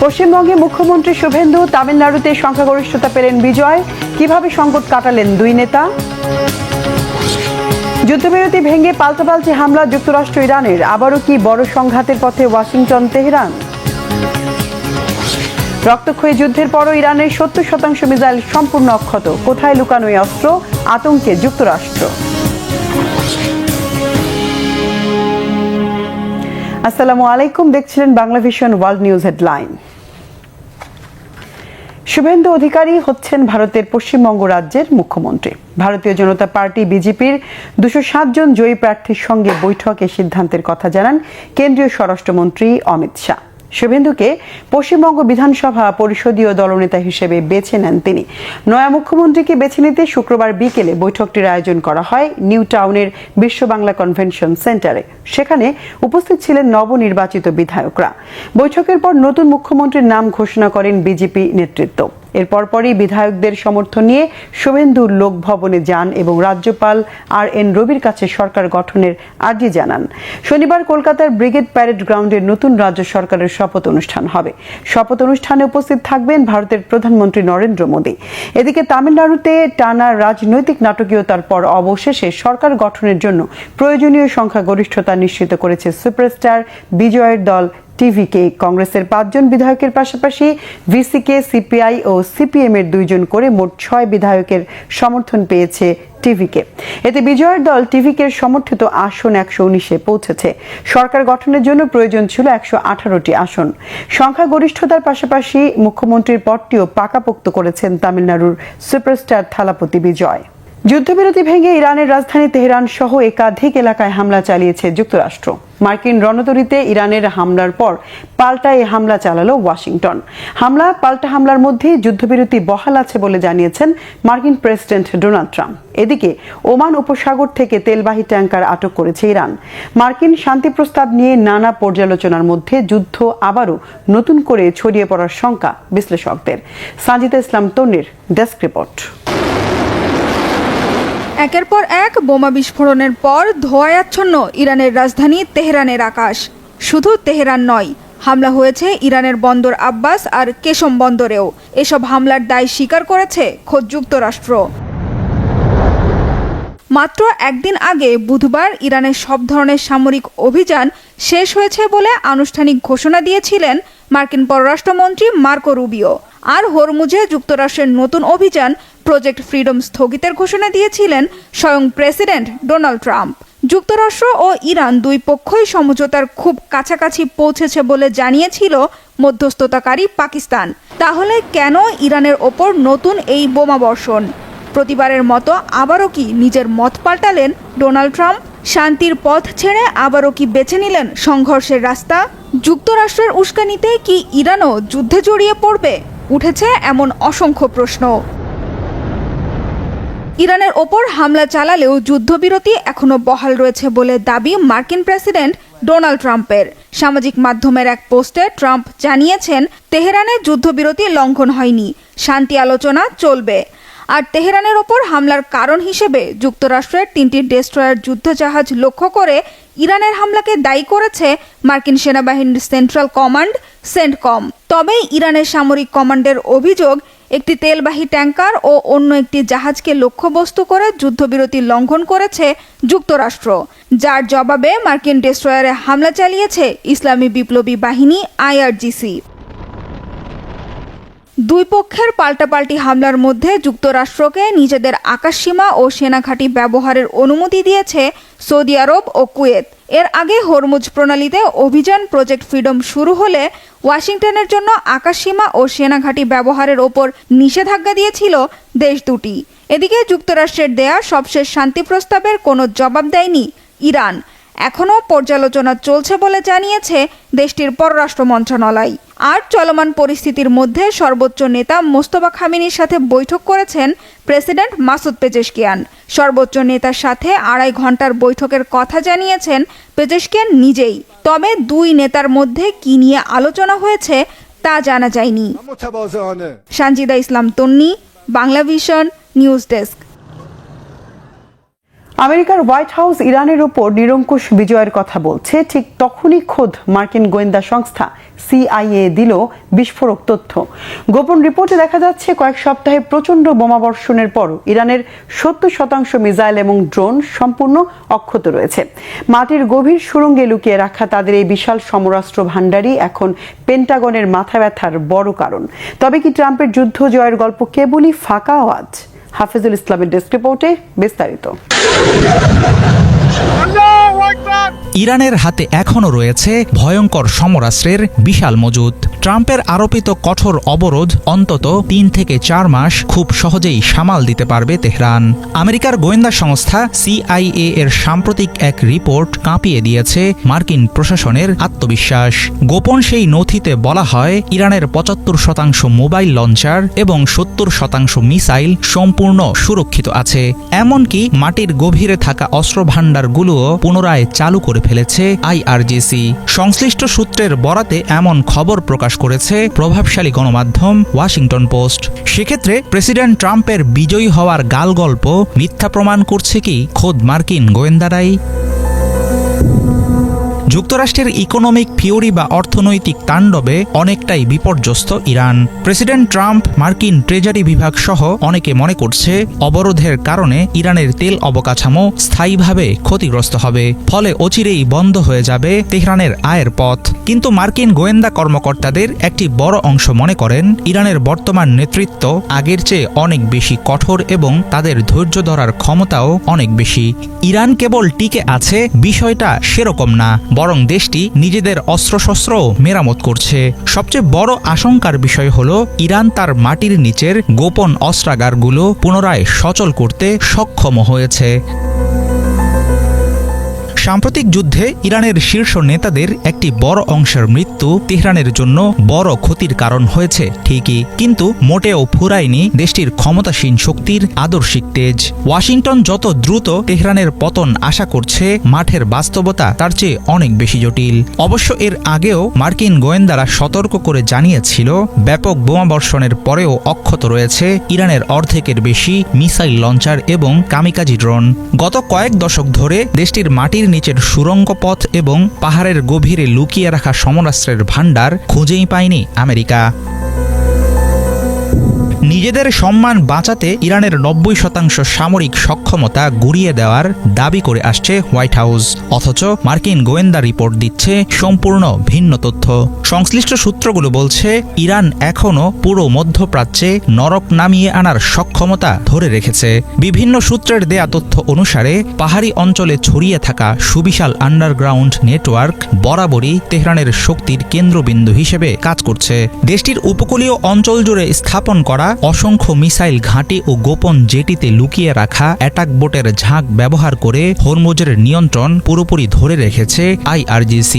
পশ্চিমবঙ্গে মুখ্যমন্ত্রী শুভেন্দু, তামিলনাড়ুতে সংখ্যাগরিষ্ঠতা পেলেন বিজয়। কিভাবে সংকট কাটালেন দুই নেতা? যুদ্ধবিরতি ভেঙে পাল্টাপাল্টি হামলা যুক্তরাষ্ট্র ইরানের, আবারও কি বড় সংঘাতের পথে ওয়াশিংটন তেহরান? রক্তক্ষয়ী যুদ্ধের পরও ইরানের ৭০% মিসাইল সম্পূর্ণ অক্ষত। কোথায় লুকানো এই অস্ত্র? আতঙ্কে যুক্তরাষ্ট্র। আসসালামু আলাইকুম, দেখছিলেন Bangla vision world news headline. Suvendu Adhikari হচ্ছেন ভারতের পশ্চিমবঙ্গ রাজ্যের মুখ্যমন্ত্রী। ভারতীয় জনতা পার্টি বিজেপির ২০৭ জন জয়ী প্রার্থীর সঙ্গে বৈঠকে সিদ্ধান্তের কথা জানান কেন্দ্রীয় স্বরাষ্ট্রমন্ত্রী অমিত শাহ। শুভেন্দুকে পশ্চিমবঙ্গ বিধানসভা পরিষদীয় দলনেতা হিসেবে বেছে নেন তিনি। নয়া মুখ্যমন্ত্রীকে বেছে নিতে শুক্রবার বিকেলে বৈঠকটির আয়োজন করা হয় নিউ টাউনের বিশ্ব বাংলা কনভেনশন সেন্টারে। সেখানে উপস্থিত ছিলেন নবনির্বাচিত বিধায়করা। বৈঠকের পর নতুন মুখ্যমন্ত্রীর নাম ঘোষণা করেন বিজেপি নেতৃত্ব। এর পরপরই বিধায়কদের সমর্থন নিয়ে শুভেন্দু লোকভবনে যান এবং রাজ্যপাল আর.এন. রবির কাছে সরকার গঠনের আর্জি জানান। শনিবার কলকাতার ব্রিগেড প্যারেড গ্রাউন্ডে নতুন রাজ্য সরকারের শপথ অনুষ্ঠান হবে। শপথ অনুষ্ঠানে উপস্থিত থাকবেন ভারতের প্রধানমন্ত্রী নরেন্দ্র মোদী। এদিকে তামিলনাড়ুতে টানা রাজনৈতিক নাটকীয়তার পর অবশেষে সরকার গঠনের জন্য প্রয়োজনীয় সংখ্যাগরিষ্ঠতা নিশ্চিত করেছে সুপারস্টার বিজয়ের দল টিভিকে। কংগ্রেসের ৫ জন বিধায়কের পাশাপাশি ভিসিকে, সিপিআই ও সিপিএম এর 2 জন করে মোট 6 বিধায়কের সমর্থন পেয়েছে টিভিকে। এতে বিজয়ের দল টিভিকে সমর্থিত আসন ১১৯-এ পৌঁছেছে। সরকার গঠনের জন্য প্রয়োজন ছিল ১১৮টি আসন। সংখ্যাগরিষ্ঠতার পাশাপাশি মুখ্যমন্ত্রীর পদটিও পাকাপোক্ত করেছেন তামিলনাড়ুর সুপারস্টার থালাপতি বিজয়। যুদ্ধবিরতি ভেঙে ইরানের রাজধানী তেহরান সহ একাধিক এলাকায় হামলা চালিয়েছে যুক্তরাষ্ট্র। মার্কিন রণতরীতে ইরানের হামলার পর পাল্টা এই হামলা চালালো ওয়াশিংটন। পাল্টা হামলার মধ্যে যুদ্ধবিরতি বহাল আছে বলে জানিয়েছেন মার্কিন প্রেসিডেন্ট ডোনাল্ড ট্রাম্প। এদিকে ওমান উপসাগর থেকে তেলবাহী ট্যাঙ্কার আটক করেছে ইরান। মার্কিন শান্তি প্রস্তাব নিয়ে নানা পর্যালোচনার মধ্যে যুদ্ধ আবারও নতুন করে ছড়িয়ে পড়ার শঙ্কা বিশ্লেষকদের। সাজিদা ইসলাম তন্নির ডেস্ক রিপোর্ট। একের পর এক বোমা বিস্ফোরণের পর ধোঁয়ায় আচ্ছন্ন ইরানের রাজধানী তেহরানের আকাশ। শুধু তেহরান নয়, হামলা হয়েছে ইরানের বন্দর আব্বাস আর কেশম বন্দরেও। এসব হামলার দায় স্বীকার করেছে খোদ যুক্তরাষ্ট্র। মাত্র একদিন আগে বুধবার ইরানের সব ধরনের সামরিক অভিযান শেষ হয়েছে বলে আনুষ্ঠানিক ঘোষণা দিয়েছিলেন মার্কিন পররাষ্ট্রমন্ত্রী মার্কো রুবিও। আর হরমুজে যুক্তরাষ্ট্রের নতুন অভিযান প্রজেক্ট ফ্রিডম স্থগিতের ঘোষণা দিয়েছিলেন স্বয়ং প্রেসিডেন্ট ডোনাল্ড ট্রাম্প। যুক্তরাষ্ট্র ও ইরান দুই পক্ষই সমঝোতার খুব কাছাকাছি পৌঁছেছে বলে জানিয়েছিল মধ্যস্থতাকারী পাকিস্তান। তাহলে কেন ইরানের ওপর নতুন এই বোমা বর্ষণ? প্রতিবারের মতো আবারও কি নিজের মত পাল্টালেন ডোনাল্ড ট্রাম্প? শান্তির পথ ছেড়ে আবারও কি বেছে নিলেন সংঘর্ষের রাস্তা? যুক্তরাষ্ট্রের উস্কানিতে কি ইরানও যুদ্ধে জড়িয়ে পড়বে? উঠেছে এমন অসংখ্য প্রশ্ন। ইরানের ওপর হামলা চালালেও যুদ্ধবিরতি এখনো বহাল রয়েছে বলে দাবি মার্কিন প্রেসিডেন্ট ডোনাল্ড ট্রাম্পের। সামাজিক মাধ্যমের এক পোস্টে ট্রাম্প জানিয়েছেন, তেহরানে যুদ্ধবিরতি লঙ্ঘন হয়নি, শান্তি আলোচনা চলবে। আর তেহরানের ওপর হামলার কারণ হিসেবে যুক্তরাষ্ট্রের 3টি ডেস্ট্রয়ার যুদ্ধজাহাজ লক্ষ্য করে ইরানের হামলাকে দায়ী করেছে মার্কিন সেনাবাহিনীর সেন্ট্রাল কমান্ড সেন্টকম। তবে ইরানের সামরিক কমান্ডের অভিযোগ, একটি তেলবাহী ট্যাঙ্কার ও অন্য একটি জাহাজকে লক্ষ্যবস্তু করে যুদ্ধবিরতি লঙ্ঘন করেছে যুক্তরাষ্ট্র, যার জবাবে মার্কিন ডেস্ট্রয়ারে হামলা চালিয়েছে ইসলামী বিপ্লবী বাহিনী IRGC। দুই পক্ষের পাল্টাপাল্টি হামলার মধ্যে যুক্তরাষ্ট্রকে নিজেদের আকাশসীমা ও সেনাঘাঁটি ব্যবহারের অনুমতি দিয়েছে সৌদি আরব ও কুয়েত। এর আগে হরমুজ প্রণালীতে অভিযান প্রজেক্ট ফ্রিডম শুরু হলে ওয়াশিংটনের জন্য আকাশসীমা ও সেনাঘাঁটি ব্যবহারের ওপর নিষেধাজ্ঞা দিয়েছিল দেশ দুটি। এদিকে যুক্তরাষ্ট্রের দেয়া সবশেষ শান্তি প্রস্তাবের কোনো জবাব দেয়নি ইরান। এখনও পর্যালোচনা চলছে বলে জানিয়েছে দেশটির পররাষ্ট্র মন্ত্রণালয়। আর চলমান পরিস্থিতির মধ্যে সর্বোচ্চ নেতা মোস্তফা খামেনির সাথে বৈঠক করেছেন প্রেসিডেন্ট মাসুদ পেজেশকিয়ান। সর্বোচ্চ নেতার সাথে 2.5 ঘন্টার বৈঠকের কথা জানিয়েছেন পেজেশকিয়ান নিজেই। তবে দুই নেতার মধ্যে কি নিয়ে আলোচনা হয়েছে তা জানা যায়নি। সাজিদা ইসলাম তন্নি, বাংলা ভিশন নিউজ ডেস্ক। আমেরিকার হোয়াইট হাউস ইরানের উপর নিরঙ্কুশ বিজয়ের কথা বলছে, ঠিক তখনই খোদ মার্কিন গোয়েন্দা সংস্থা CIA দিল বিস্ফোরক তথ্য। গোপন রিপোর্টে দেখা যাচ্ছে কয়েক সপ্তাহে প্রচণ্ড বোমাবর্ষণের পরও ইরানের 70% মিসাইল এবং ড্রোন সম্পূর্ণ অক্ষত রয়েছে। মাটির গভীর সুড়ঙ্গে লুকিয়ে রাখা তাদের এই বিশাল সমরাস্ত্র ভাণ্ডারই এখন পেন্টাগনের মাথা ব্যথার বড় কারণ। তবে কি ট্রাম্পের যুদ্ধ জয়ের গল্প কেবলই ফাঁকা আওয়াজ? হাফিজুল ইসলামের ডেস্ক রিপোর্টে বিস্তারিত। ইরানের হাতে এখনও রয়েছে ভয়ঙ্কর সমরাস্ত্রের বিশাল মজুদ। ট্রাম্পের আরোপিত কঠোর অবরোধ অন্তত 3 থেকে 4 মাস খুব সহজেই সামাল দিতে পারবে তেহরান। আমেরিকার গোয়েন্দা সংস্থা CIA এর সাম্প্রতিক এক রিপোর্ট কাঁপিয়ে দিয়েছে মার্কিন প্রশাসনের আত্মবিশ্বাস। গোপন সেই নথিতে বলা হয়, ইরানের 75% মোবাইল লঞ্চার এবং 70% মিসাইল সম্পূর্ণ সুরক্ষিত আছে। এমনকি মাটির গভীরে থাকা অস্ত্র ভাণ্ডারগুলোও পুনরায় চালু করে ফেলেছে IRGC। সংশ্লিষ্ট সূত্রের বরাতে এমন খবর প্রকাশ করেছে প্রভাবশালী গণমাধ্যম ওয়াশিংটন পোস্ট। সেক্ষেত্রে প্রেসিডেন্ট ট্রাম্পের বিজয়ী হওয়ার গালগল্প মিথ্যা প্রমাণ করছে কি খোদ মার্কিন গোয়েন্দারাই? যুক্তরাষ্ট্রের ইকোনমিক থিওরি বা অর্থনৈতিক তাণ্ডবে অনেকটাই বিপর্যস্ত ইরান। প্রেসিডেন্ট ট্রাম্প, মার্কিন ট্রেজারি বিভাগ সহ অনেকে মনে করছে অবরোধের কারণে ইরানের তেল অবকাঠামো স্থায়ীভাবে ক্ষতিগ্রস্ত হবে, ফলে অচিরেই বন্ধ হয়ে যাবে তেহরানের আয়ের পথ। কিন্তু মার্কিন গোয়েন্দা কর্মকর্তাদের একটি বড় অংশ মনে করেন ইরানের বর্তমান নেতৃত্ব আগের চেয়ে অনেক বেশি কঠোর এবং তাদের ধৈর্য ধরার ক্ষমতাও অনেক বেশি। ইরান কেবল টিকে আছে বিষয়টা সেরকম না, বরং দেশটি নিজেদের অস্ত্রশস্ত্র মেরামত করছে। সবচেয়ে বড় আশঙ্কার বিষয় হলো ইরান তার মাটির নিচের গোপন অস্ত্রাগারগুলো পুনরায় সচল করতে সক্ষম হয়েছে। সাম্প্রতিক যুদ্ধে ইরানের শীর্ষ নেতাদের একটি বড় অংশের মৃত্যু তেহরানের জন্য বড় ক্ষতির কারণ হয়েছে ঠিকই, কিন্তু মোটেও ফুরায়নি দেশটির ক্ষমতাসীন শক্তির আদর্শিক তেজ। ওয়াশিংটন যত দ্রুত তেহরানের পতন আশা করছে, মাঠের বাস্তবতা তার চেয়ে অনেক বেশি জটিল। অবশ্য এর আগেও মার্কিন গোয়েন্দারা সতর্ক করে জানিয়েছিল, ব্যাপক বোমাবর্ষণের পরেও অক্ষত রয়েছে ইরানের অর্ধেকের বেশি মিসাইল লঞ্চার এবং কামিকাজি ড্রোন। গত কয়েক দশক ধরে দেশটির মাটির নিচের সুড়ঙ্গ পথ এবং পাহাড়ের গভীরে লুকিয়ে রাখা সমরাস্ত্রের ভাণ্ডার খুঁজেই পায়নি আমেরিকা। নিজেদের সম্মান বাঁচাতে ইরানের 90% সামরিক সক্ষমতা গুঁড়িয়ে দেওয়ার দাবি করে আসছে হোয়াইট হাউস, অথচ মার্কিন গোয়েন্দা রিপোর্ট দিচ্ছে সম্পূর্ণ ভিন্ন তথ্য। সংশ্লিষ্ট সূত্রগুলো বলছে, ইরান এখনও পুরো মধ্যপ্রাচ্যে নরক নামিয়ে আনার সক্ষমতা ধরে রেখেছে। বিভিন্ন সূত্রের দেয়া তথ্য অনুসারে পাহাড়ি অঞ্চলে ছড়িয়ে থাকা সুবিশাল আন্ডারগ্রাউন্ড নেটওয়ার্ক বরাবরই তেহরানের শক্তির কেন্দ্রবিন্দু হিসেবে কাজ করছে। দেশটির উপকূলীয় অঞ্চল জুড়ে স্থাপন করা অসংখ্য মিসাইল ঘাঁটি ও গোপন জেটিতে লুকিয়ে রাখা অ্যাটাক বোটের ঝাঁক ব্যবহার করে হরমুজের নিয়ন্ত্রণ পুরোপুরি ধরে রেখেছে IRGC।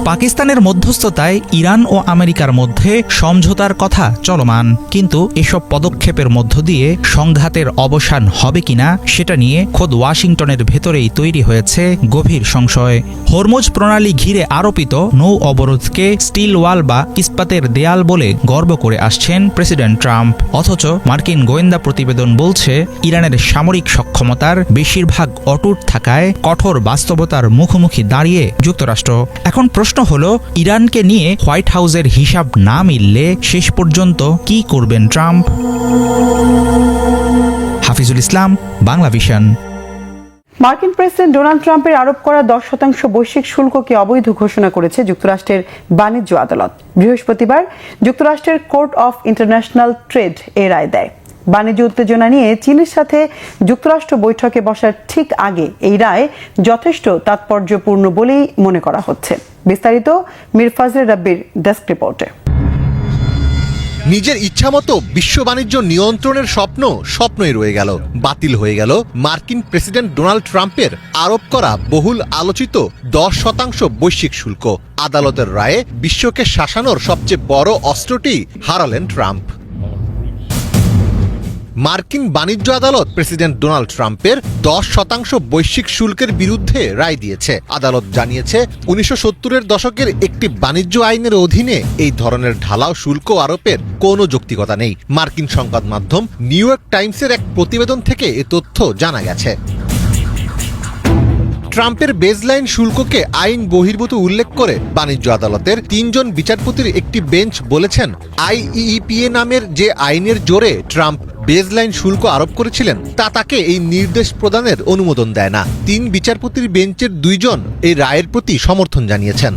পাকিস্তানের মধ্যস্থতায় ইরান ও আমেরিকার মধ্যে সমঝোতার কথা চলমান, কিন্তু এসব পদক্ষেপের মধ্য দিয়ে সংঘাতের অবসান হবে কিনা সেটা নিয়ে খোদ ওয়াশিংটনের ভেতরেই তৈরি হয়েছে গভীর সংশয়। হরমুজ প্রণালী ঘিরে আরোপিত নৌ অবরোধকে স্টিল ওয়াল বা ইস্পাতের দেয়াল বলে গর্ব করে আসছেন প্রেসিডেন্ট ট্রাম্প, অথচ মার্কিন গোয়েন্দা প্রতিবেদন বলছে ইরানের সামরিক সক্ষমতার বেশিরভাগ অটুট থাকায় কঠোর বাস্তবতার মুখোমুখি দাঁড়িয়ে যুক্তরাষ্ট্র। এখন প্রশ্ন হলো, ইরানকে নিয়ে হোয়াইট হাউসের হিসাব না মিললে শেষ পর্যন্ত কি করবেন ট্রাম্প? হাফিজুল ইসলাম, বাংলা ভিশন। মার্কিন প্রেসিডেন্ট ডোনাল্ড ট্রাম্পের আরোপ করা 10% বৈশ্বিক শুল্ককে অবৈধ ঘোষণা করেছে যুক্তরাষ্ট্রের বাণিজ্য আদালত। বৃহস্পতিবার যুক্তরাষ্ট্রের কোর্ট অফ ইন্টারন্যাশনাল ট্রেড এ রায় দেয়। বাণিজ্য উত্তেজনা নিয়ে চীনের সাথে যুক্তরাষ্ট্র বৈঠকে বসার ঠিক আগে এই রায় যথেষ্ট তাৎপর্যপূর্ণ বলেই মনে করা হচ্ছে। বিস্তারিত মীর ফাজলে রাব্বির ডেস্ক রিপোর্টে। নিজের ইচ্ছামতো বিশ্ব বাণিজ্য নিয়ন্ত্রণের স্বপ্নই রয়ে গেল, বাতিল হয়ে গেল মার্কিন প্রেসিডেন্ট ডোনাল্ড ট্রাম্পের আরোপ করা বহুল আলোচিত 10% বৈশ্বিক শুল্ক। আদালতের রায়ে বিশ্বকে শাসানোর সবচেয়ে বড় অস্ত্রটি হারালেন ট্রাম্প। মার্কিন বাণিজ্য আদালত প্রেসিডেন্ট ডোনাল্ড ট্রাম্পের 10% বৈশ্বিক শুল্কের বিরুদ্ধে রায় দিয়েছে। আদালত জানিয়েছে 1970-এর দশকের একটি বাণিজ্য আইনের অধীনে এই ধরনের ঢালাও শুল্ক আরোপের কোনো যৌক্তিকতা নেই। মার্কিন সংবাদ মাধ্যম নিউ ইয়র্ক টাইমসের এক প্রতিবেদন থেকে এ তথ্য জানা গেছে। ট্রাম্পের বেজলাইন শুল্ককে আইন বহির্ভূত উল্লেখ করে বাণিজ্য আদালতের 3 জন বিচারপতির একটি বেঞ্চ বলেছেন, IEEPA নামের যে আইনের জোরে ট্রাম্প বেজলাইন শুল্ক আরোপ করেছিলেন তা তাকে এই নির্দেশ প্রদানের অনুমোদন দেয় না। 3 বিচারপতির বেঞ্চের 2 জন এই রায়ের প্রতি সমর্থন জানিয়েছেন।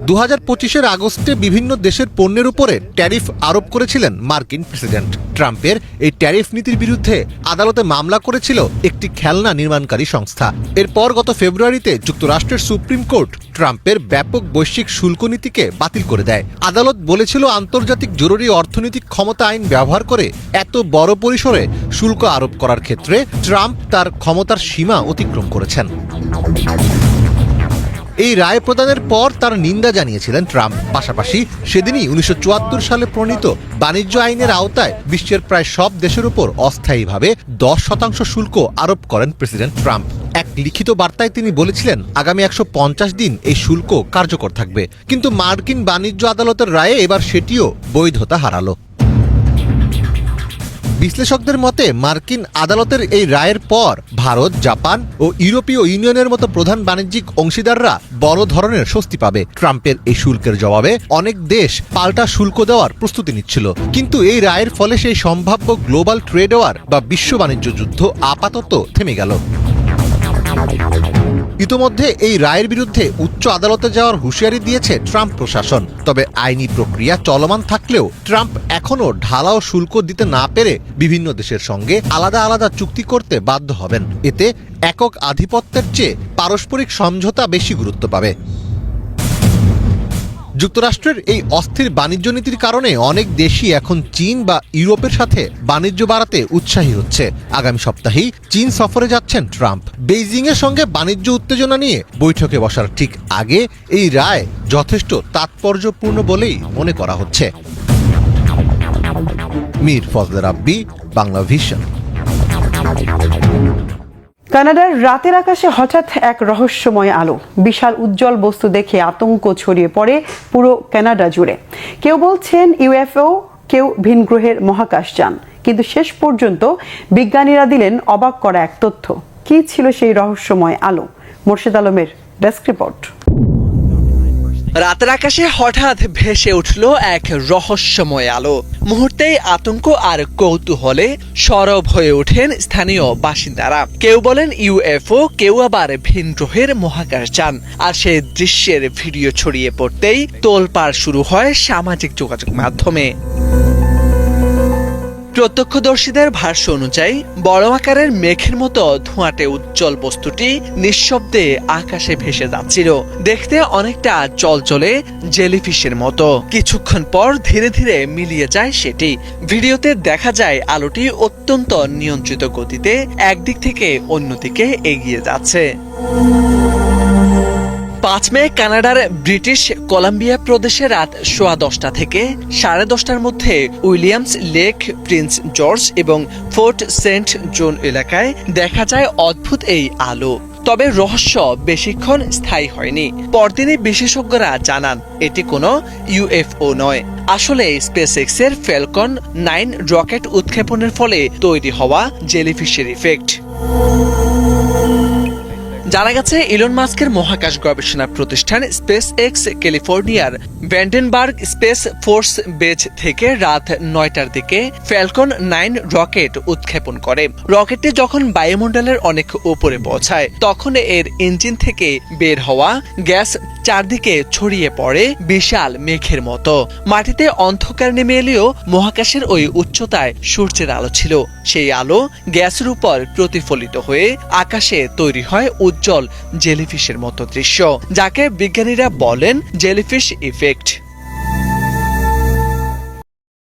2025-এর আগস্টে বিভিন্ন দেশের পণ্যের উপরে ট্যারিফ আরোপ করেছিলেন মার্কিন প্রেসিডেন্ট। ট্রাম্পের এই ট্যারিফ নীতির বিরুদ্ধে আদালতে মামলা করেছিল একটি খেলনা নির্মাণকারী সংস্থা। এরপর গত ফেব্রুয়ারিতে যুক্তরাষ্ট্রের সুপ্রিম কোর্ট ট্রাম্পের ব্যাপক বৈশ্বিক শুল্ক নীতিকে বাতিল করে দেয়। আদালত বলেছিল, আন্তর্জাতিক জরুরি অর্থনৈতিক ক্ষমতা আইন ব্যবহার করে এত বড় পরিসরে শুল্ক আরোপ করার ক্ষেত্রে ট্রাম্প তার ক্ষমতার সীমা অতিক্রম করেছেন। এই রায় প্রদানের পর তার নিন্দা জানিয়েছিলেন ট্রাম্প। পাশাপাশি সেদিনই 1974 সালে প্রণীত বাণিজ্য আইনের আওতায় বিশ্বের প্রায় সব দেশের উপর অস্থায়ীভাবে 10% শুল্ক আরোপ করেন প্রেসিডেন্ট ট্রাম্প। এক লিখিত বার্তায় তিনি বলেছিলেন, আগামী 150 দিন এই শুল্ক কার্যকর থাকবে। কিন্তু মার্কিন বাণিজ্য আদালতের রায়ে এবার সেটিও বৈধতা হারালো। বিশ্লেষকদের মতে মার্কিন আদালতের এই রায়ের পর ভারত, জাপান ও ইউরোপীয় ইউনিয়নের মতো প্রধান বাণিজ্যিক অংশীদাররা বড় ধরনের স্বস্তি পাবে। ট্রাম্পের এই শুল্কের জবাবে অনেক দেশ পাল্টা শুল্ক দেওয়ার প্রস্তুতি নিচ্ছিল। কিন্তু এই রায়ের ফলে সেই সম্ভাব্য গ্লোবাল ট্রেড ওয়ার বা বিশ্ব বাণিজ্য যুদ্ধ আপাতত থেমে গেল। ইতোমধ্যে এই রায়ের বিরুদ্ধে উচ্চ আদালতে যাওয়ার হুঁশিয়ারি দিয়েছে ট্রাম্প প্রশাসন। তবে আইনি প্রক্রিয়া চলমান থাকলেও ট্রাম্প এখনও ঢালাও শুল্ক দিতে না পেরে বিভিন্ন দেশের সঙ্গে আলাদা আলাদা চুক্তি করতে বাধ্য হবেন। এতে একক আধিপত্যের চেয়ে পারস্পরিক সমঝোতা বেশি গুরুত্ব পাবে। যুক্তরাষ্ট্রের এই অস্থির বাণিজ্য নীতির কারণে অনেক দেশই এখন চীন বা ইউরোপের সাথে বাণিজ্য বাড়াতে উৎসাহী হচ্ছে। আগামী সপ্তাহেই চীন সফরে যাচ্ছেন ট্রাম্প। বেইজিংয়ের সঙ্গে বাণিজ্য উত্তেজনা নিয়ে বৈঠকে বসার ঠিক আগে এই রায় যথেষ্ট তাৎপর্যপূর্ণ বলেই মনে করা হচ্ছে। মীর ফজলে রাব্বি, বাংলা ভিশন। কানাডার রাতের আকাশে হঠাৎ এক রহস্যময় আলো। বিশাল উজ্জ্বল বস্তু দেখে আতঙ্ক ছড়িয়ে পড়ে পুরো কানাডা জুড়ে। কেউ বলছেন ইউএফও, কেউ ভিনগ্রহের মহাকাশযান। কিন্তু শেষ পর্যন্ত বিজ্ঞানীরা দিলেন অবাক করা এক তথ্য। কি ছিল সেই রহস্যময় আলো? মোর্শেদ আলমের ডেস্ক রিপোর্ট। রাতের আকাশে হঠাৎ ভেসে উঠল এক রহস্যময় আলো। মুহূর্তেই আতঙ্ক আর কৌতূহলে সরব হয়ে ওঠেন স্থানীয় বাসিন্দারা। কেউ বলেন ইউএফও, কেউ আবার ভিন গ্রহের মহাকাশযান। আর সেই দৃশ্যের ভিডিও ছড়িয়ে পড়তেই তোলপাড় শুরু হয় সামাজিক যোগাযোগ মাধ্যমে। প্রত্যক্ষদর্শীদের ভাষ্য অনুযায়ী বড় আকারের মেঘের মতো ধোঁয়াটে উজ্জ্বল বস্তুটি নিঃশব্দে আকাশে ভেসে যাচ্ছিল। দেখতে অনেকটা চলচলে জেলিফিশের মতো। কিছুক্ষণ পর ধীরে ধীরে মিলিয়ে যায় সেটি। ভিডিওতে দেখা যায় আলোটি অত্যন্ত নিয়ন্ত্রিত গতিতে একদিক থেকে অন্যদিকে এগিয়ে যাচ্ছে। 5 মে কানাডার ব্রিটিশ কলাম্বিয়া প্রদেশে রাত 10:15 থেকে 10:30টার মধ্যে উইলিয়ামস লেক, প্রিন্স জর্জ এবং ফোর্ট সেন্ট জন এলাকায় দেখা যায় অদ্ভুত এই আলো। তবে রহস্য বেশিক্ষণ স্থায়ী হয়নি। পরদিনই বিশেষজ্ঞরা জানান এটি কোনো ইউএফও নয়, আসলে স্পেসএক্স এর ফ্যালকন 9 রকেট উৎক্ষেপণের ফলে তৈরি হওয়া জেলিফিশের ইফেক্ট। জানা গেছে ইলন মাস্কের মহাকাশ গবেষণা প্রতিষ্ঠান স্পেসএক্স ক্যালিফোর্নিয়ার ভ্যান্ডেনবার্গ স্পেস ফোর্স বেজ থেকে রাত 9টার দিকে ফ্যালকন 9 রকেট উৎক্ষেপণ করে। রকেটটি যখন বায়ুমণ্ডলের অনেক উপরে পৌঁছায় তখন এর ইঞ্জিন থেকে বের হওয়া গ্যাস চারদিকে ছড়িয়ে পড়ে বিশাল মেঘের মতো। মাটিতে অন্ধকার নেমে এলেও মহাকাশের ওই উচ্চতায় সূর্যের আলো ছিল। সেই আলো গ্যাসের উপর প্রতিফলিত হয়ে আকাশে তৈরি হয় উজ্জ্বল জেলিফিশের মতো দৃশ্য, যাকে বিজ্ঞানীরা বলেন জেলিফিশ ইফেক্ট।